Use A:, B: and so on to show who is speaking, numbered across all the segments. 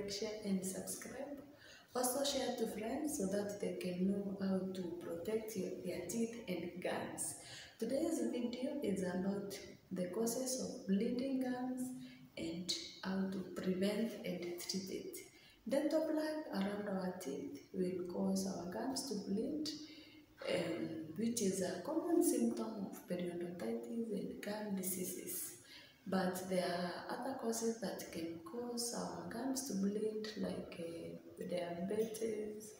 A: like, share, and subscribe. Also share to friends so that they can know how to protect their teeth and gums. Today's video is about the causes of bleeding gums and how to prevent and treat it. Dental plaque around our teeth will cause our gums to bleed, which is a common symptom of periodontitis and gum diseases. But there are other causes that can cause our gums to bleed, like diabetes,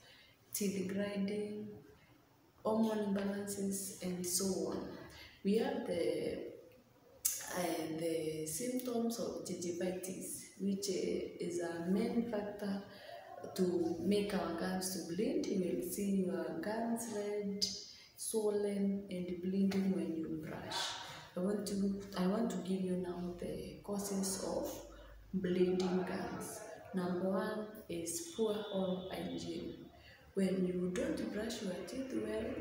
A: teeth grinding, hormone imbalances, and so on. We have the symptoms of gingivitis, which is a main factor to make our gums to bleed. You will see your gums red, swollen, and bleeding when you brush. I want to give you now the causes of bleeding gums. Number one is poor oral hygiene. When you don't brush your teeth well,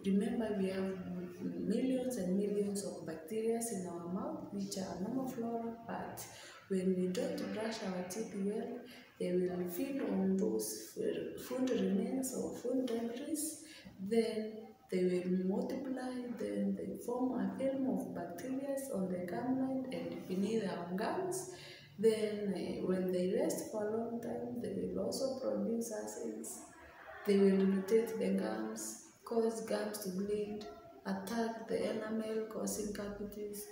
A: remember we have millions and millions of bacteria in our mouth, which are normal flora, but when we don't brush our teeth well, they will feed on those food remains or food debris, then they will multiply, then they form a film of bacteria on the gum line and beneath our gums. Then when they rest for a long time, they will also produce acids. They will irritate the gums, cause gums to bleed, attack the enamel, causing cavities,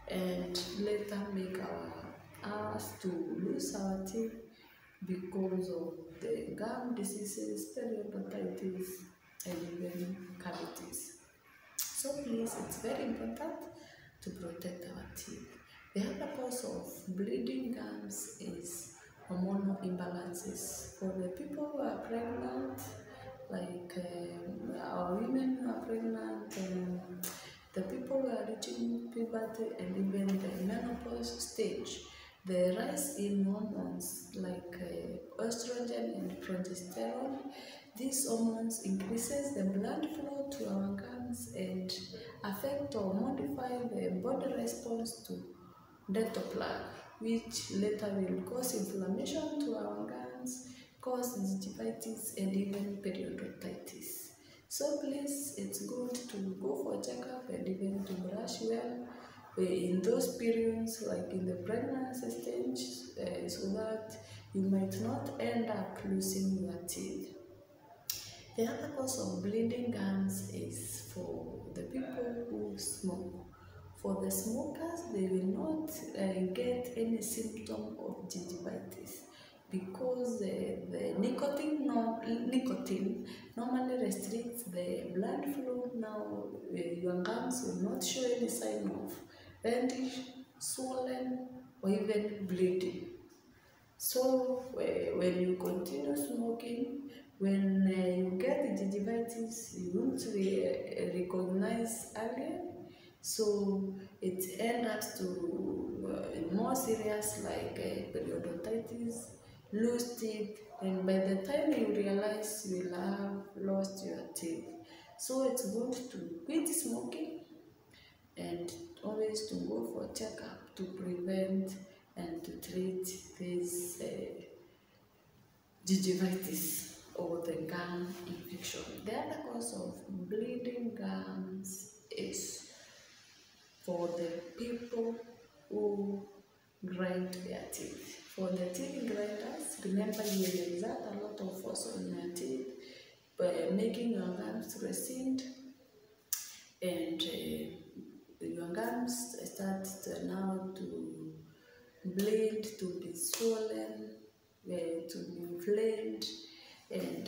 A: and later make us to lose our teeth because of the gum diseases, periodontitis, and even cavities. So please, it's very important to protect our teeth. The other cause of bleeding gums is hormonal imbalances. For the people who are pregnant, like our women who are pregnant, the people who are reaching puberty, and even the menopause stage, the rise in hormones like estrogen and progesterone, these hormones increases the blood flow to our gums and affect or modify the body response to dental plaque, which later will cause inflammation to our gums, cause gingivitis, and even periodontitis. So please, it's good to go for checkup and even to brush well in those periods, like in the pregnancy stage, so that you might not end up losing your teeth. The other cause of bleeding gums is for the people who smoke. For the smokers, they will not get any symptom of gingivitis because the nicotine normally restricts the blood flow. Now your gums will not show any sign of reddish, swollen, or even bleeding. So when you continue smoking, when you get the gingivitis, you won't recognize earlier. So it ends up to more serious, like periodontitis, loose teeth, and by the time you realize, you will have lost your teeth. So it's good to quit smoking and always to go for checkup to prevent and to treat this gingivitis or the gum infection. The other cause of bleeding gums is for the people who grind their teeth. For the teeth grinders, remember you will exert a lot of force on your teeth by making your gums recede, and your gums start now to bleed, to be swollen, to be inflamed, and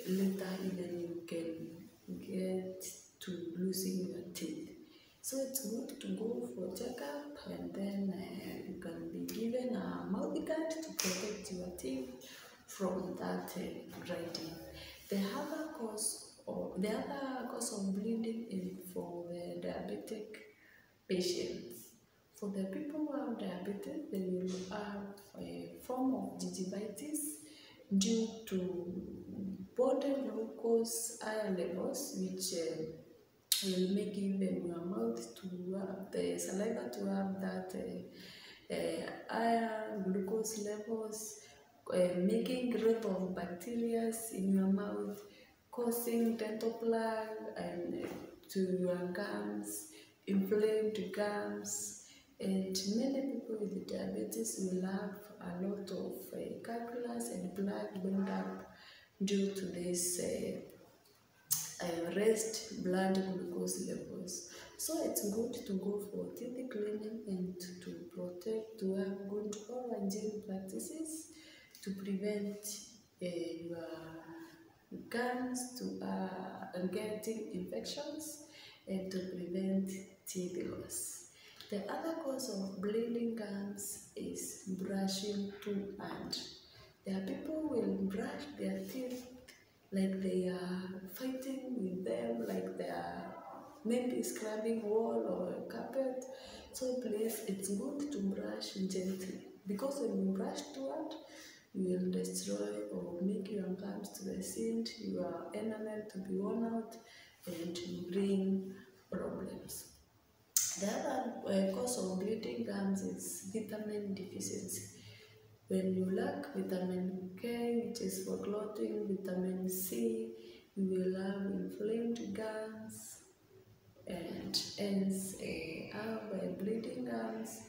A: later even you can get to losing your teeth. So it's good to go for checkup, and then you can be given a mouth guard to protect your teeth from that grinding. The other cause of bleeding is for the diabetic patients. For the people who have diabetes, they will have a form of gingivitis due to body glucose higher levels, which will make even your mouth to have the saliva to have that higher glucose levels, making growth of bacteria in your mouth, causing dental plaque and to your gums, inflamed gums, and many people with diabetes will have a lot of calculus and blood build-up due to this raised blood glucose levels. So it's good to go for teeth cleaning and to protect, to have good oral hygiene practices to prevent your gums to getting infections and to prevent teeth loss. The other cause of bleeding gums is brushing too hard. There are people who will brush their teeth like they are fighting with them, like they are maybe scrubbing wall or carpet. So please, it's good to brush gently, because when you brush too hard, you will destroy or make your gums to recede, your enamel to be worn out, and bring problems. The other cause of bleeding gums is vitamin deficiency. When you lack vitamin K, which is for clothing, vitamin C, you will have inflamed gums and hence have bleeding gums,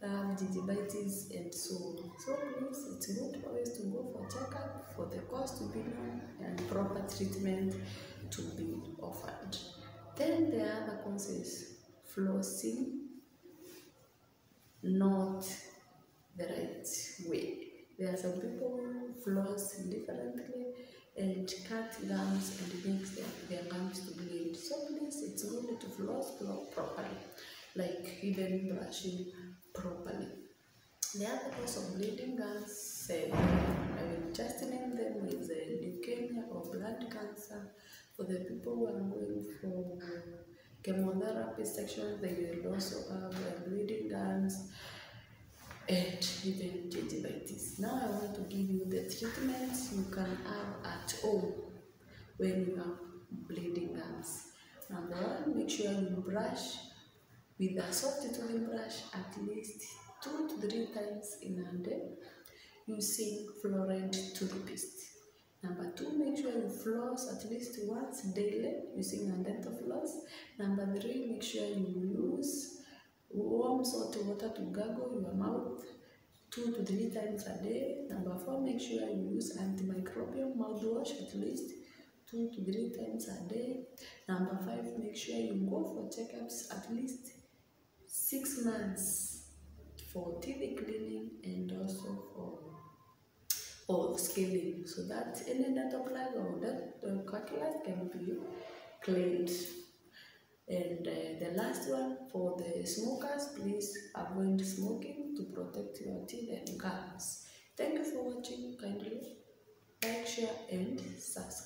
A: have gingivitis, and so on. So please, it's good always to go for checkup for the cause to be known and proper treatment to be offered. Then the other cause is flossing not the right way. There are some people who floss differently and cut gums and makes their gums to bleed. So please, it's good to floss properly, like even brushing properly. The other cause of bleeding gums, I will just name them, is leukemia or blood cancer. For the people who are going for chemotherapy sections, they will also have bleeding gums and even gingivitis. Now I want to give you the treatments you can have at home when you have bleeding gums. Number one, make sure you brush with a soft toothbrush at least 2 to 3 times in a day using fluoride toothpaste. Number two, make sure you floss at least once daily using a dental floss. Number three, make sure you use warm salt water to gargle your mouth 2 to 3 times a day. Number four, make sure you use antimicrobial mouthwash at least 2 to 3 times a day. Number five, make sure you go for checkups at least 6 months for teeth cleaning and also for scaling, so that any dental plaque or that calculus can be cleaned. And the last one, for the smokers, please avoid smoking to protect your teeth and gums. Thank you for watching. Kindly like, share, and subscribe.